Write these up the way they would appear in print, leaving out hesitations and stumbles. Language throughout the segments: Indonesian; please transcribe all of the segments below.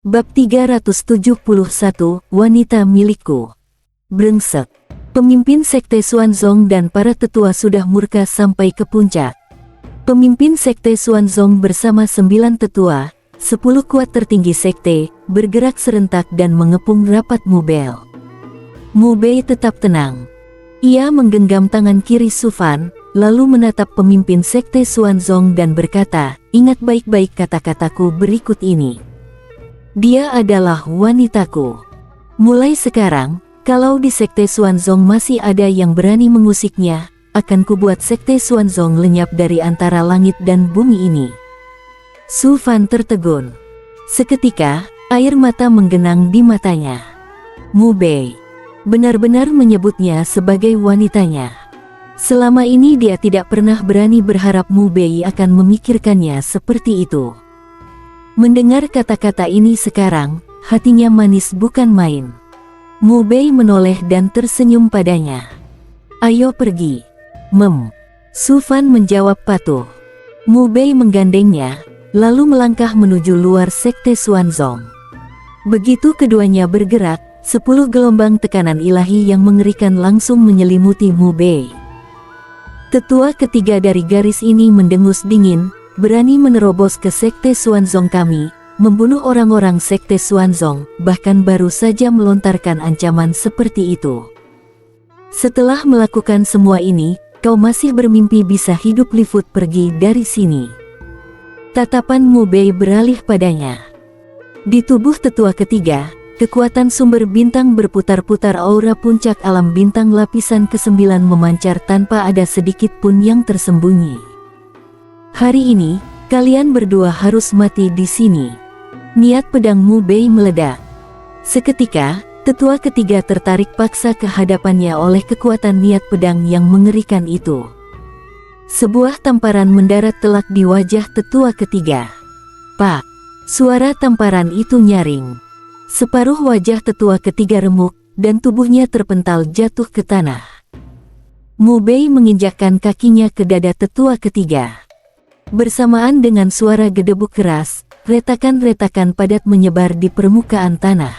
Bab 371, Wanita Milikku. Brengsek. Pemimpin Sekte Xuanzong dan para tetua sudah murka sampai ke puncak. Pemimpin Sekte Xuanzong bersama 9 tetua, 10 kuat tertinggi sekte, bergerak serentak dan mengepung rapat Mubei. Mubei tetap tenang. Ia menggenggam tangan kiri Sufan, lalu menatap pemimpin Sekte Xuanzong dan berkata, "Ingat baik-baik kata-kataku berikut ini. Dia adalah wanitaku. Mulai sekarang, kalau di Sekte Xuanzong masih ada yang berani mengusiknya, akan kubuat Sekte Xuanzong lenyap dari antara langit dan bumi ini." Su Fan tertegun. Seketika, air mata menggenang di matanya. Mubei benar-benar menyebutnya sebagai wanitanya. Selama ini dia tidak pernah berani berharap Mubei akan memikirkannya seperti itu. Mendengar kata-kata ini sekarang, hatinya manis bukan main. Mubei menoleh dan tersenyum padanya. "Ayo pergi." Su Fan menjawab patuh. Mubei menggandengnya, lalu melangkah menuju luar Sekte Xuanzong. Begitu keduanya bergerak, 10 gelombang tekanan ilahi yang mengerikan langsung menyelimuti Mubei. Tetua ketiga dari garis ini mendengus dingin, "Berani menerobos ke Sekte Xuanzong kami, membunuh orang-orang Sekte Xuanzong, bahkan baru saja melontarkan ancaman seperti itu. Setelah melakukan semua ini, kau masih bermimpi bisa hidup lifut pergi dari sini." Tatapan Mubei beralih padanya. Di tubuh tetua ketiga, kekuatan sumber bintang berputar-putar, aura puncak alam bintang lapisan ke-9 memancar tanpa ada sedikit pun yang tersembunyi. "Hari ini, kalian berdua harus mati di sini." Niat pedang Mubei meledak. Seketika, tetua ketiga tertarik paksa ke hadapannya oleh kekuatan niat pedang yang mengerikan itu. Sebuah tamparan mendarat telak di wajah tetua ketiga. "Pak!" Suara tamparan itu nyaring. Separuh wajah tetua ketiga remuk, dan tubuhnya terpental jatuh ke tanah. Mubei menginjakkan kakinya ke dada tetua ketiga. Bersamaan dengan suara gedebuk keras, retakan-retakan padat menyebar di permukaan tanah.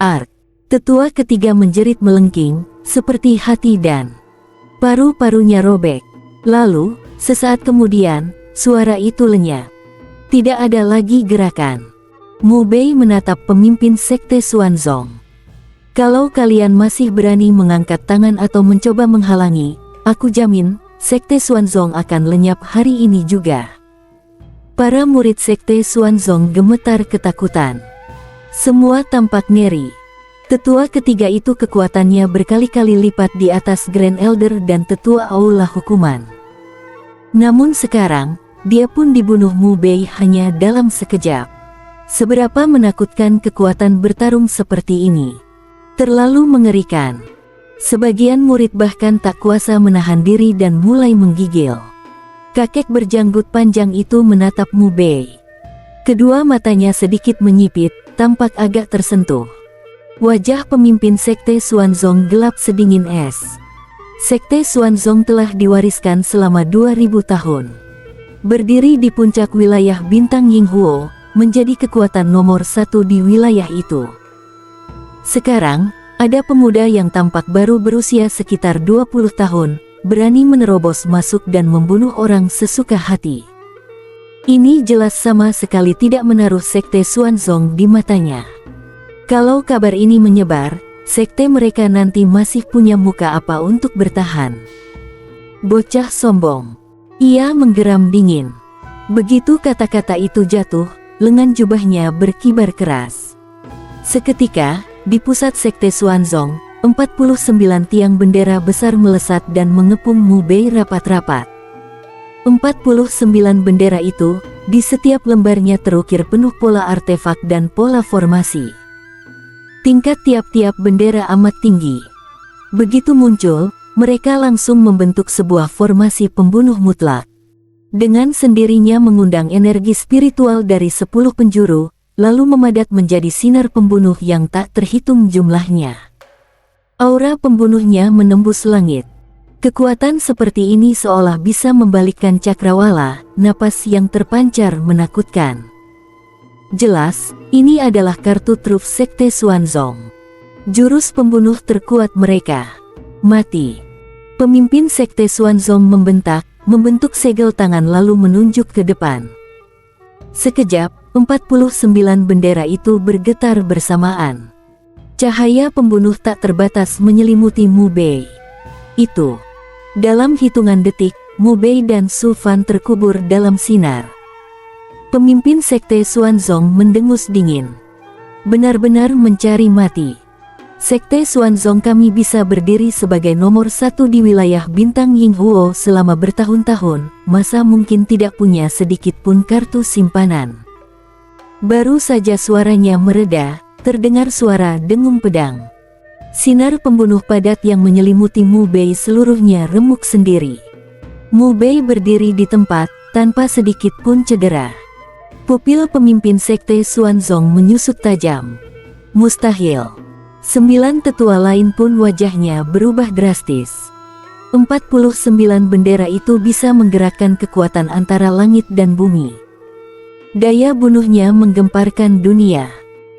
"Ark!" Tetua ketiga menjerit melengking, seperti hati dan paru-parunya robek. Lalu, sesaat kemudian, suara itu lenyap. Tidak ada lagi gerakan. Mubei menatap pemimpin Sekte Xuanzong. "Kalau kalian masih berani mengangkat tangan atau mencoba menghalangi, aku jamin, Sekte Xuanzong akan lenyap hari ini juga." Para murid Sekte Xuanzong gemetar ketakutan. Semua tampak ngeri. Tetua ketiga itu kekuatannya berkali-kali lipat di atas Grand Elder dan tetua Aula Hukuman. Namun sekarang, dia pun dibunuh Mubei hanya dalam sekejap. Seberapa menakutkan kekuatan bertarung seperti ini. Terlalu mengerikan. Sebagian murid bahkan tak kuasa menahan diri dan mulai menggigil. Kakek berjanggut panjang itu menatap Mubei. Kedua matanya sedikit menyipit, tampak agak tersentuh. Wajah pemimpin Sekte Xuanzong gelap sedingin es. Sekte Xuanzong telah diwariskan selama 2000 tahun. Berdiri di puncak wilayah bintang Yinghuo, menjadi kekuatan nomor 1 di wilayah itu. Sekarang, ada pemuda yang tampak baru berusia sekitar 20 tahun, berani menerobos masuk dan membunuh orang sesuka hati. Ini jelas sama sekali tidak menaruh Sekte Xuanzong di matanya. Kalau kabar ini menyebar, sekte mereka nanti masih punya muka apa untuk bertahan? Bocah sombong. Ia menggeram dingin. Begitu kata-kata itu jatuh, lengan jubahnya berkibar keras. Seketika, di pusat Sekte Xuanzong, 49 tiang bendera besar melesat dan mengepung Mubei rapat-rapat. 49 bendera itu, di setiap lembarnya terukir penuh pola artefak dan pola formasi. Tingkat tiap-tiap bendera amat tinggi. Begitu muncul, mereka langsung membentuk sebuah formasi pembunuh mutlak. Dengan sendirinya mengundang energi spiritual dari 10 penjuru, lalu memadat menjadi sinar pembunuh yang tak terhitung jumlahnya. Aura pembunuhnya menembus langit. Kekuatan seperti ini seolah bisa membalikkan cakrawala, napas yang terpancar menakutkan. Jelas, ini adalah kartu truf Sekte Xuanzong. Jurus pembunuh terkuat mereka. Mati. Pemimpin Sekte Xuanzong membentak, membentuk segel tangan lalu menunjuk ke depan. Sekejap, 49 bendera itu bergetar bersamaan. Cahaya pembunuh tak terbatas menyelimuti Mu Bei. Itu. Dalam hitungan detik, Mu Bei dan Su Fan terkubur dalam sinar. Pemimpin Sekte Xuanzong mendengus dingin. Benar-benar mencari mati. Sekte Xuanzong kami bisa berdiri sebagai nomor 1 di wilayah Bintang Yinghuo selama bertahun-tahun, masa mungkin tidak punya sedikit pun kartu simpanan. Baru saja suaranya mereda, terdengar suara dengung pedang. Sinar pembunuh padat yang menyelimuti Mu Bei seluruhnya remuk sendiri. Mu Bei berdiri di tempat, tanpa sedikit pun cedera. Pupil pemimpin Sekte Xuanzong menyusut tajam. Mustahil. 9 tetua lain pun wajahnya berubah drastis. 49 bendera itu bisa menggerakkan kekuatan antara langit dan bumi. Daya bunuhnya menggemparkan dunia.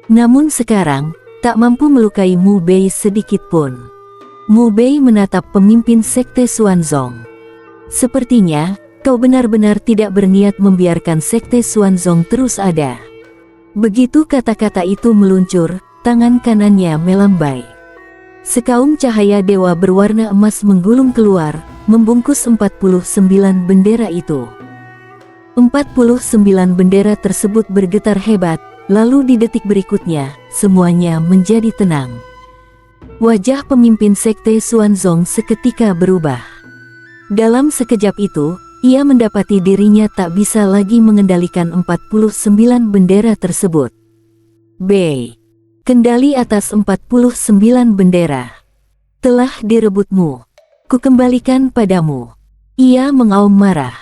Namun sekarang, tak mampu melukai Mu Bei sedikit pun. Mu Bei menatap pemimpin Sekte Xuanzong. Sepertinya, kau benar-benar tidak berniat membiarkan Sekte Xuanzong terus ada. Begitu kata-kata itu meluncur, tangan kanannya melambai. Sekaum cahaya dewa berwarna emas menggulung keluar, membungkus 49 bendera itu. 49 bendera tersebut bergetar hebat, lalu di detik berikutnya, semuanya menjadi tenang. Wajah pemimpin Sekte Xuanzong seketika berubah. Dalam sekejap itu, ia mendapati dirinya tak bisa lagi mengendalikan 49 bendera tersebut. Bei. Kendali atas 49 bendera. Telah direbutmu. Kukembalikan padamu. Ia mengaum marah.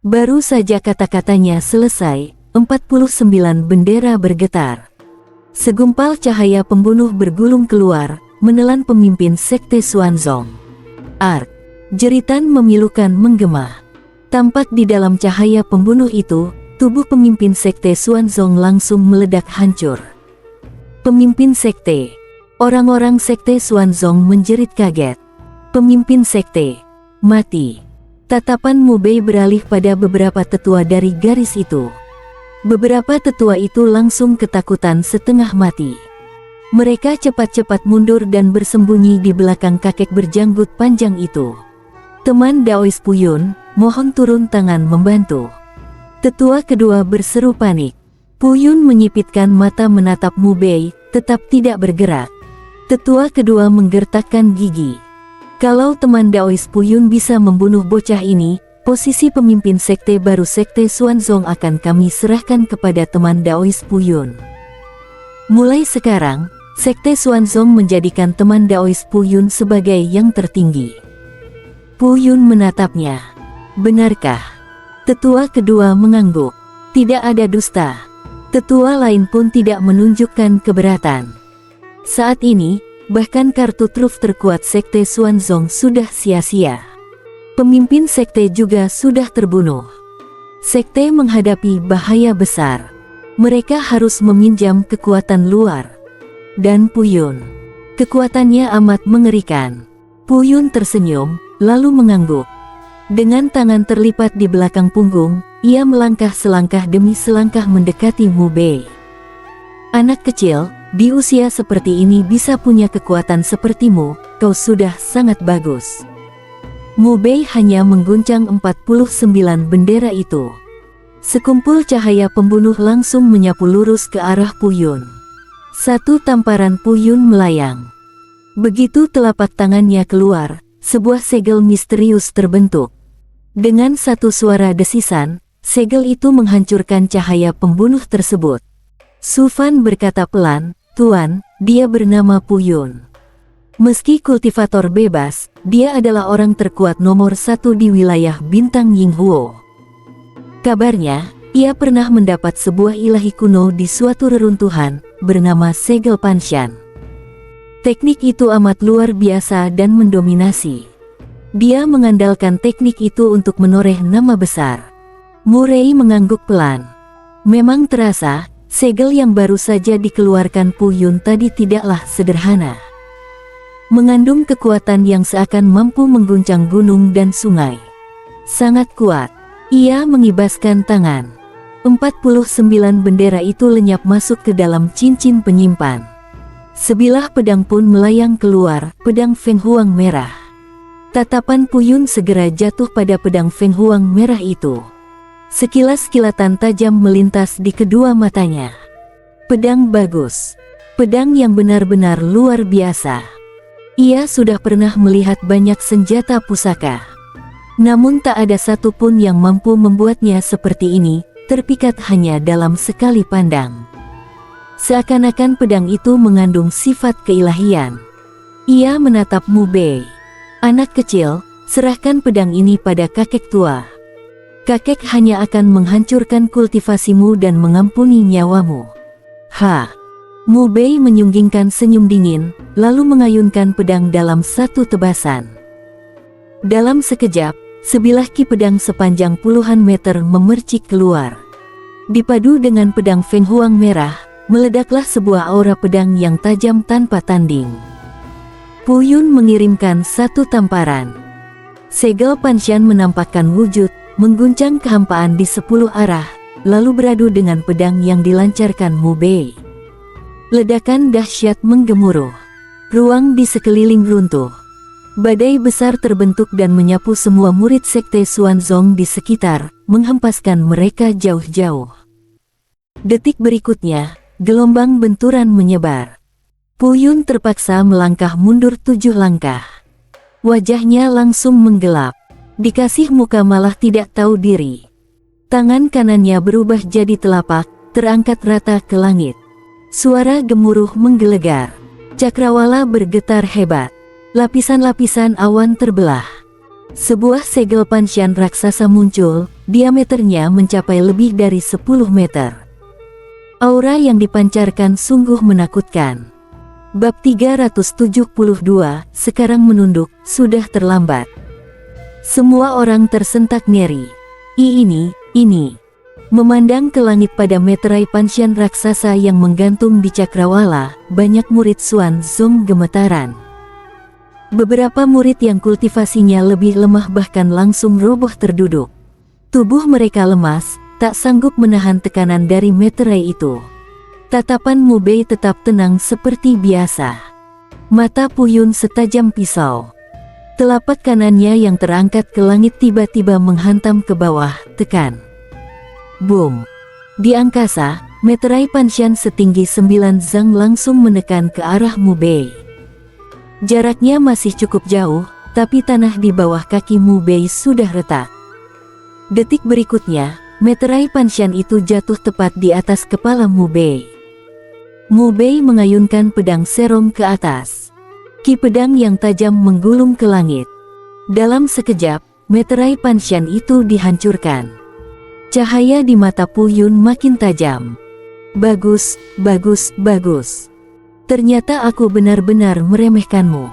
Baru saja kata-katanya selesai, 49 bendera bergetar. Segumpal cahaya pembunuh bergulung keluar, menelan pemimpin Sekte Xuanzong. Ark. Jeritan memilukan menggema. Tampak di dalam cahaya pembunuh itu, tubuh pemimpin Sekte Xuanzong langsung meledak hancur. Pemimpin Sekte. Orang-orang Sekte Xuanzong menjerit kaget. Pemimpin Sekte. Mati. Tatapan Mu Bei beralih pada beberapa tetua dari garis itu. Beberapa tetua itu langsung ketakutan setengah mati. Mereka cepat-cepat mundur dan bersembunyi di belakang kakek berjanggut panjang itu. Teman Daois Puyun, mohon turun tangan membantu. Tetua kedua berseru panik. Puyun menyipitkan mata menatap Mu Bei, tetap tidak bergerak. Tetua kedua menggertakkan gigi. Kalau teman Daois Puyun bisa membunuh bocah ini, posisi pemimpin sekte baru Sekte Xuanzong akan kami serahkan kepada teman Daois Puyun. Mulai sekarang, Sekte Xuanzong menjadikan teman Daois Puyun sebagai yang tertinggi. Puyun menatapnya. Benarkah? Tetua kedua mengangguk. Tidak ada dusta. Tetua lain pun tidak menunjukkan keberatan. Saat ini, bahkan kartu truf terkuat Sekte Xuanzong sudah sia-sia. Pemimpin sekte juga sudah terbunuh. Sekte menghadapi bahaya besar. Mereka harus meminjam kekuatan luar. Dan Puyun. Kekuatannya amat mengerikan. Puyun tersenyum, lalu mengangguk. Dengan tangan terlipat di belakang punggung, ia melangkah selangkah demi selangkah mendekati Mu Bei. Anak kecil, di usia seperti ini bisa punya kekuatan sepertimu, kau sudah sangat bagus. Mu Bei hanya mengguncang 49 bendera itu. Sekumpul cahaya pembunuh langsung menyapu lurus ke arah Puyun. Satu tamparan Puyun melayang. Begitu telapak tangannya keluar, sebuah segel misterius terbentuk. Dengan satu suara desisan, segel itu menghancurkan cahaya pembunuh tersebut. Su Fan berkata pelan, "Tuan, dia bernama Puyun. Meski kultivator bebas, dia adalah orang terkuat nomor 1 di wilayah Bintang Yinghuo. Kabarnya, ia pernah mendapat sebuah ilahi kuno di suatu reruntuhan, bernama Segel Panshan. Teknik itu amat luar biasa dan mendominasi. Dia mengandalkan teknik itu untuk menoreh nama besar." Murray mengangguk pelan. Memang terasa, Segel yang baru saja dikeluarkan Pu Yun tadi tidaklah sederhana. Mengandung kekuatan yang seakan mampu mengguncang gunung dan sungai. Sangat kuat. Ia mengibaskan tangan. 49 bendera itu lenyap masuk ke dalam cincin penyimpan. Sebilah pedang pun melayang keluar, pedang Feng Huang merah. Tatapan Pu Yun segera jatuh pada pedang Feng Huang merah itu. Sekilas kilatan tajam melintas di kedua matanya. Pedang bagus. Pedang yang benar-benar luar biasa. Ia sudah pernah melihat banyak senjata pusaka. Namun tak ada satupun yang mampu membuatnya seperti ini, terpikat hanya dalam sekali pandang. Seakan-akan pedang itu mengandung sifat keilahian. Ia menatap Mu Bei. Anak kecil, serahkan pedang ini pada kakek tua. Kakek hanya akan menghancurkan kultivasimu dan mengampuni nyawamu. Mu Bei menyunggingkan senyum dingin, lalu mengayunkan pedang dalam satu tebasan. Dalam sekejap, sebilah ki pedang sepanjang puluhan meter memercik keluar. Dipadu dengan pedang Feng Huang merah, meledaklah sebuah aura pedang yang tajam tanpa tanding. Pu Yun mengirimkan satu tamparan. Segel Panshan menampakkan wujud, mengguncang kehampaan di 10 arah, lalu beradu dengan pedang yang dilancarkan Mu Bei. Ledakan dahsyat menggemuruh. Ruang di sekeliling runtuh. Badai besar terbentuk dan menyapu semua murid sekte Xuanzong di sekitar, menghempaskan mereka jauh-jauh. Detik berikutnya, gelombang benturan menyebar. Pu Yun terpaksa melangkah mundur 7 langkah. Wajahnya langsung menggelap. Dikasih muka malah tidak tahu diri. Tangan kanannya berubah jadi telapak, terangkat rata ke langit. Suara gemuruh menggelegar. Cakrawala bergetar hebat. Lapisan-lapisan awan terbelah. Sebuah segel Panshan raksasa muncul, diameternya mencapai lebih dari 10 meter. Aura yang dipancarkan sungguh menakutkan. Bab 372, sekarang menunduk, sudah terlambat. Semua orang tersentak ngeri. Ini. Memandang ke langit pada meterai Panshan raksasa yang menggantung di cakrawala, banyak murid Xuanzong gemetaran. Beberapa murid yang kultivasinya lebih lemah bahkan langsung roboh terduduk. Tubuh mereka lemas, tak sanggup menahan tekanan dari meterai itu. Tatapan Mu Bei tetap tenang seperti biasa. Mata Pu Yun setajam pisau. Telapak kanannya yang terangkat ke langit tiba-tiba menghantam ke bawah, tekan. Boom! Di angkasa, meterai Panshan setinggi 9 zang langsung menekan ke arah Mu Bei. Jaraknya masih cukup jauh, tapi tanah di bawah kaki Mu Bei sudah retak. Detik berikutnya, meterai Panshan itu jatuh tepat di atas kepala Mu Bei. Mu Bei mengayunkan pedang serong ke atas. Ki pedang yang tajam menggulung ke langit. Dalam sekejap, meterai Panshan itu dihancurkan. Cahaya di mata Pu Yun makin tajam. Bagus. Ternyata aku benar-benar meremehkanmu.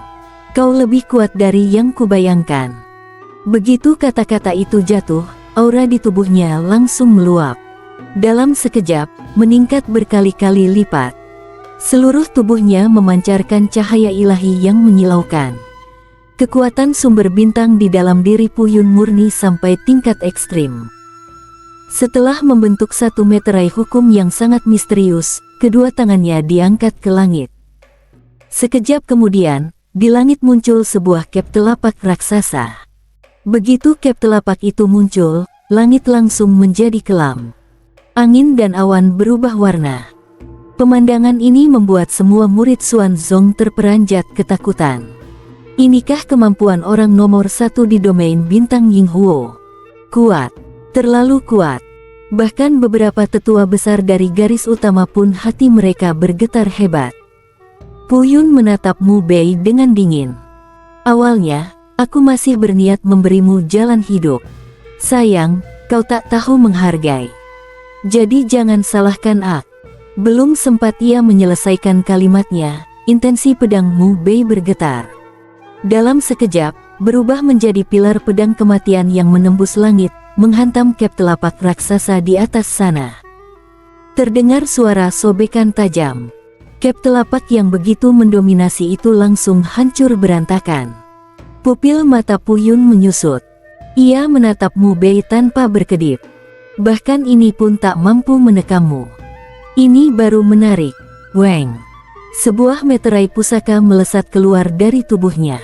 Kau lebih kuat dari yang kubayangkan. Begitu kata-kata itu jatuh, aura di tubuhnya langsung meluap. Dalam sekejap, meningkat berkali-kali lipat. Seluruh tubuhnya memancarkan cahaya ilahi yang menyilaukan. Kekuatan sumber bintang di dalam diri Pu Yun murni sampai tingkat ekstrim. Setelah membentuk satu meterai hukum yang sangat misterius, kedua tangannya diangkat ke langit. Sekejap kemudian, di langit muncul sebuah kep telapak raksasa. Begitu kep telapak itu muncul, langit langsung menjadi kelam. Angin dan awan berubah warna. Pemandangan ini membuat semua murid Xuanzong terperanjat ketakutan. Inikah kemampuan orang nomor 1 di domain bintang Yinghuo? Kuat. Terlalu kuat. Bahkan beberapa tetua besar dari garis utama pun hati mereka bergetar hebat. Pu Yun menatap Mu Bei dengan dingin. Awalnya, aku masih berniat memberimu jalan hidup. Sayang, kau tak tahu menghargai. Jadi jangan salahkan aku. Belum sempat ia menyelesaikan kalimatnya, intensi pedang Mu Bei bergetar. Dalam sekejap, berubah menjadi pilar pedang kematian yang menembus langit, menghantam kep telapak raksasa di atas sana. Terdengar suara sobekan tajam. Kep telapak yang begitu mendominasi itu langsung hancur berantakan. Pupil mata Puyun menyusut. Ia menatap Mu Bei tanpa berkedip. Bahkan ini pun tak mampu menekammu. Ini baru menarik. Weng. Sebuah meterai pusaka melesat keluar dari tubuhnya.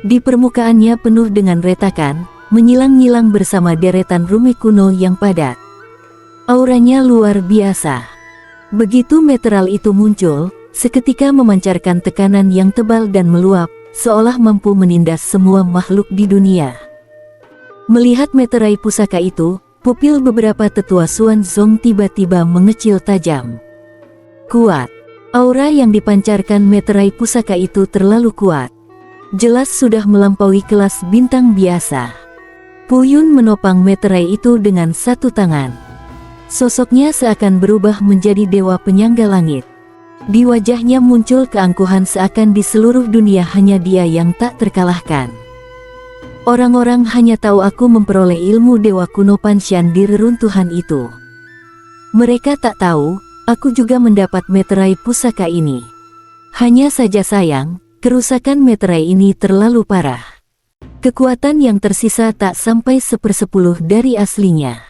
Di permukaannya penuh dengan retakan, menyilang-nyilang bersama deretan rumit kuno yang padat. Auranya luar biasa. Begitu meteral itu muncul, seketika memancarkan tekanan yang tebal dan meluap, seolah mampu menindas semua makhluk di dunia. Melihat meterai pusaka itu, pupil beberapa tetua Xuanzong tiba-tiba mengecil tajam. Kuat. Aura yang dipancarkan meterai pusaka itu terlalu kuat. Jelas sudah melampaui kelas bintang biasa. Puyun menopang meterai itu dengan satu tangan. Sosoknya seakan berubah menjadi dewa penyangga langit. Di wajahnya muncul keangkuhan seakan di seluruh dunia hanya dia yang tak terkalahkan. Orang-orang hanya tahu aku memperoleh ilmu dewa kuno Panshan di reruntuhan itu. Mereka tak tahu, aku juga mendapat meterai pusaka ini. Hanya saja sayang, kerusakan meterai ini terlalu parah. Kekuatan yang tersisa tak sampai 1/10 dari aslinya.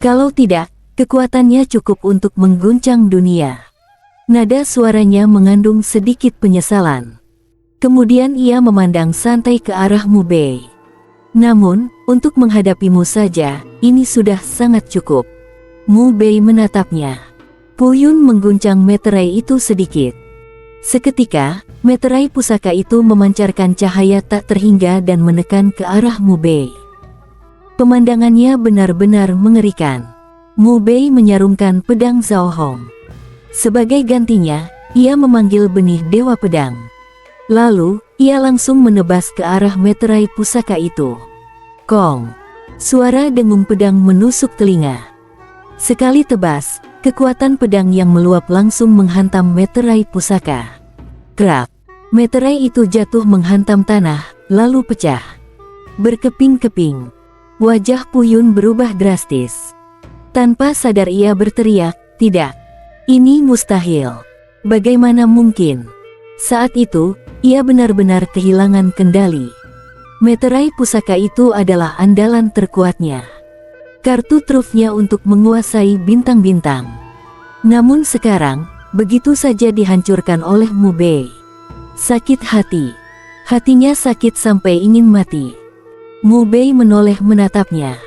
Kalau tidak, kekuatannya cukup untuk mengguncang dunia. Nada suaranya mengandung sedikit penyesalan. Kemudian ia memandang santai ke arah Mu Bei. Namun, untuk menghadapimu saja, ini sudah sangat cukup. Mu Bei menatapnya. Puyun mengguncang meterai itu sedikit. Seketika, meterai pusaka itu memancarkan cahaya tak terhingga dan menekan ke arah Mu Bei. Pemandangannya benar-benar mengerikan. Mu Bei menyarungkan pedang Zhao Hong. Sebagai gantinya, ia memanggil benih Dewa Pedang. Lalu, ia langsung menebas ke arah meterai pusaka itu. Kong! Suara dengung pedang menusuk telinga. Sekali tebas, kekuatan pedang yang meluap langsung menghantam meterai pusaka. Krak! Meterai itu jatuh menghantam tanah, lalu pecah. Berkeping-keping. Wajah Puyun berubah drastis. Tanpa sadar ia berteriak, "Tidak! Ini mustahil! Bagaimana mungkin?" Saat itu, ia benar-benar kehilangan kendali. Meterai pusaka itu adalah andalan terkuatnya. Kartu trufnya untuk menguasai bintang-bintang. Namun sekarang, begitu saja dihancurkan oleh Mu Bei. Sakit hati. Hatinya sakit sampai ingin mati. Mu Bei menoleh menatapnya.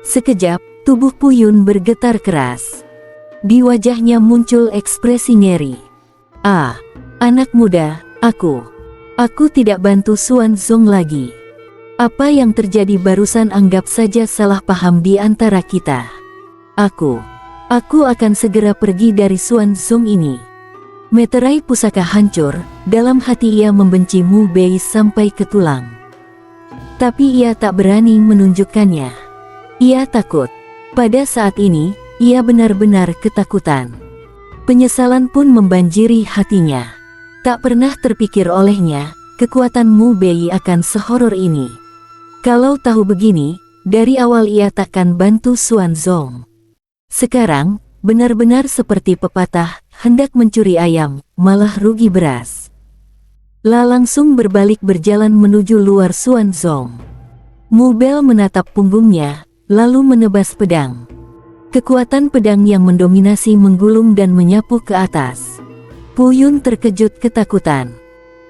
Sekejap, tubuh Puyun bergetar keras. Di wajahnya muncul ekspresi ngeri. "Ah, anak muda, aku tidak bantu Xuanzong lagi. Apa yang terjadi barusan anggap saja salah paham di antara kita. Aku akan segera pergi dari Xuanzong ini." Meterai pusaka hancur, dalam hati ia membenci Mu Bei sampai ke tulang. Tapi ia tak berani menunjukkannya. Ia takut. Pada saat ini, ia benar-benar ketakutan. Penyesalan pun membanjiri hatinya. Tak pernah terpikir olehnya, kekuatan Mu Bei akan sehoror ini. Kalau tahu begini, dari awal ia takkan bantu Xuanzong. Sekarang, benar-benar seperti pepatah, hendak mencuri ayam, malah rugi beras. Langsung berbalik berjalan menuju luar Xuanzong. Mu Bei menatap punggungnya, lalu menebas pedang. Kekuatan pedang yang mendominasi menggulung dan menyapu ke atas. Puyun terkejut ketakutan.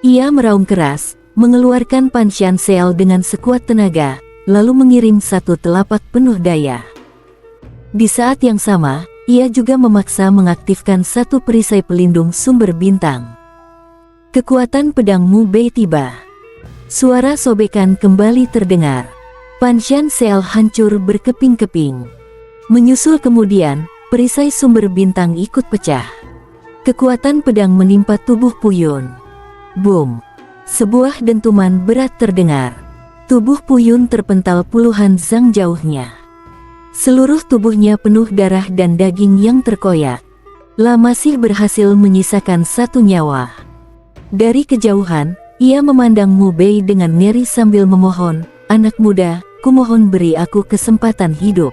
Ia meraung keras, mengeluarkan Panshan Seal dengan sekuat tenaga, lalu mengirim satu telapak penuh daya. Di saat yang sama, ia juga memaksa mengaktifkan satu perisai pelindung sumber bintang. Kekuatan pedang Mu Bei tiba. Suara sobekan kembali terdengar. Panshan Seal hancur berkeping-keping. Menyusul kemudian, perisai sumber bintang ikut pecah. Kekuatan pedang menimpa tubuh Puyun. Boom! Sebuah dentuman berat terdengar. Tubuh Puyun terpental puluhan zang jauhnya. Seluruh tubuhnya penuh darah dan daging yang terkoyak. Masih berhasil menyisakan satu nyawa. Dari kejauhan, ia memandang Mu Bei dengan ngeri sambil memohon, "Anak muda, kumohon beri aku kesempatan hidup.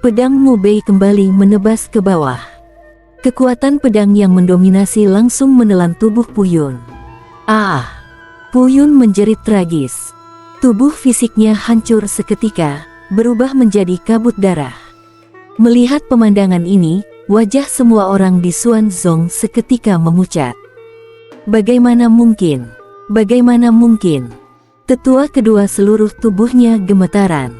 Pedang Mu Bei kembali menebas ke bawah. Kekuatan pedang yang mendominasi langsung menelan tubuh Puyun. Ah! Puyun menjerit tragis. Tubuh fisiknya hancur seketika, berubah menjadi kabut darah. Melihat pemandangan ini, wajah semua orang di Xuanzong seketika memucat. Bagaimana mungkin? Bagaimana mungkin? Tetua kedua seluruh tubuhnya gemetaran.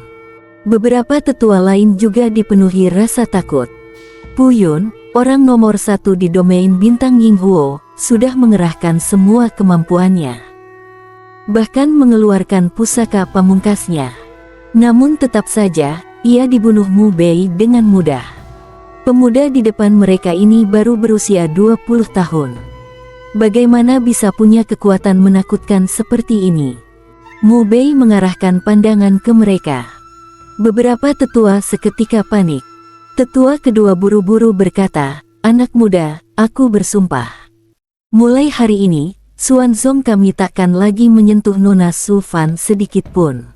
Beberapa tetua lain juga dipenuhi rasa takut. Puyun, orang nomor 1 di domain bintang Yinghuo, sudah mengerahkan semua kemampuannya. Bahkan mengeluarkan pusaka pamungkasnya. Namun tetap saja, ia dibunuh Mu Bei dengan mudah. Pemuda di depan mereka ini baru berusia 20 tahun. Bagaimana bisa punya kekuatan menakutkan seperti ini? Mu Bei mengarahkan pandangan ke mereka. Beberapa tetua seketika panik. Tetua kedua buru-buru berkata, "Anak muda, aku bersumpah. Mulai hari ini, Xuanzong kami takkan lagi menyentuh Nona Su Fan sedikit pun.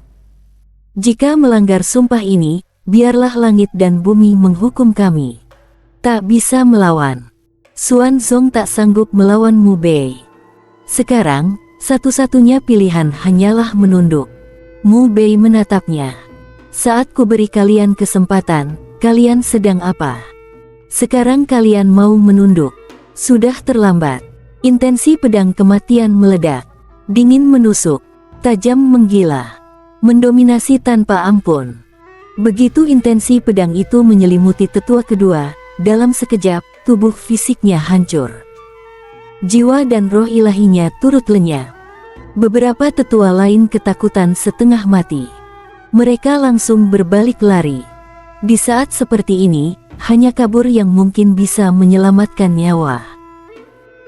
Jika melanggar sumpah ini, biarlah langit dan bumi menghukum kami. Tak bisa melawan." Xuanzong tak sanggup melawan Mu Bei. Sekarang, satu-satunya pilihan hanyalah menunduk. Mu Bei menatapnya. "Saat ku beri kalian kesempatan, kalian sedang apa? Sekarang kalian mau menunduk? Sudah terlambat." Intensi pedang kematian meledak. Dingin menusuk, tajam menggila, mendominasi tanpa ampun. Begitu intensi pedang itu menyelimuti tetua kedua, dalam sekejap, tubuh fisiknya hancur. Jiwa dan roh ilahinya turut lenyap. Beberapa tetua lain ketakutan setengah mati. Mereka langsung berbalik lari. Di saat seperti ini, hanya kabur yang mungkin bisa menyelamatkan nyawa.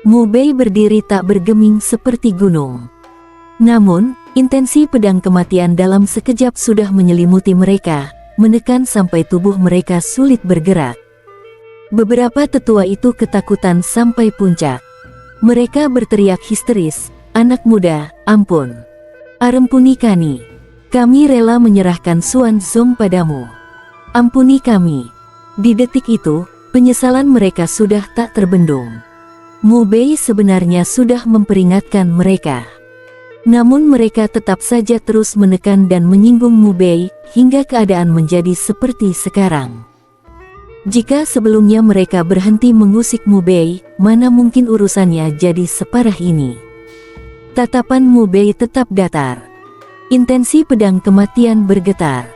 Mu Bei berdiri tak bergeming seperti gunung. Namun, intensi pedang kematian dalam sekejap sudah menyelimuti mereka, menekan sampai tubuh mereka sulit bergerak. Beberapa tetua itu ketakutan sampai puncak. Mereka berteriak histeris, "Anak muda, ampun. Ampuni kami. Kami rela menyerahkan Xuanzong padamu. Ampuni kami." Di detik itu, penyesalan mereka sudah tak terbendung. Mu Bei sebenarnya sudah memperingatkan mereka. Namun mereka tetap saja terus menekan dan menyinggung Mu Bei, hingga keadaan menjadi seperti sekarang. Jika sebelumnya mereka berhenti mengusik Mu Bei, mana mungkin urusannya jadi separah ini. Tatapan Mu Bei tetap datar. Intensi pedang kematian bergetar.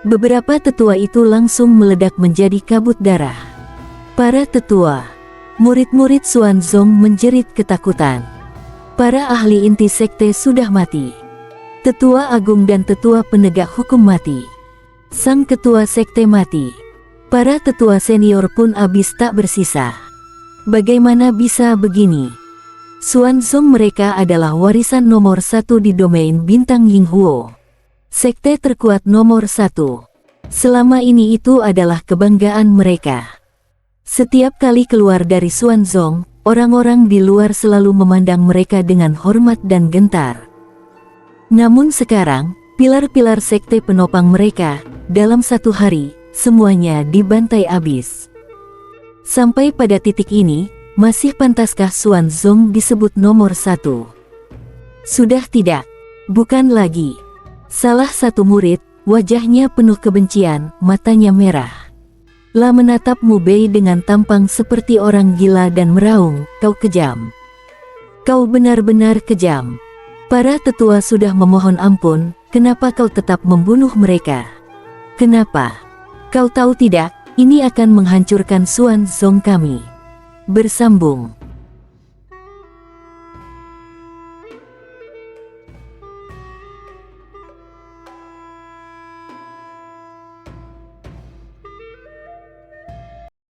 Beberapa tetua itu langsung meledak menjadi kabut darah. Para tetua, murid-murid Xuanzong menjerit ketakutan. Para ahli inti sekte sudah mati. Tetua agung dan tetua penegak hukum mati. Sang ketua sekte mati. Para tetua senior pun habis tak bersisa. Bagaimana bisa begini? Xuanzong mereka adalah warisan nomor 1 di domain bintang Yinghuo. Sekte terkuat nomor 1. Selama ini itu adalah kebanggaan mereka. Setiap kali keluar dari Xuanzong, orang-orang di luar selalu memandang mereka dengan hormat dan gentar. Namun sekarang, pilar-pilar sekte penopang mereka, dalam satu hari, semuanya dibantai habis. Sampai pada titik ini, masih pantaskah Xuanzong disebut nomor 1? Sudah tidak. Bukan lagi. Salah satu murid, wajahnya penuh kebencian, matanya merah. La menatap Mu Bei dengan tampang seperti orang gila dan meraung, "Kau kejam. Kau benar-benar kejam. Para tetua sudah memohon ampun, kenapa kau tetap membunuh mereka? Kenapa? Kau tahu tidak, ini akan menghancurkan Xuanzong kami." Bersambung.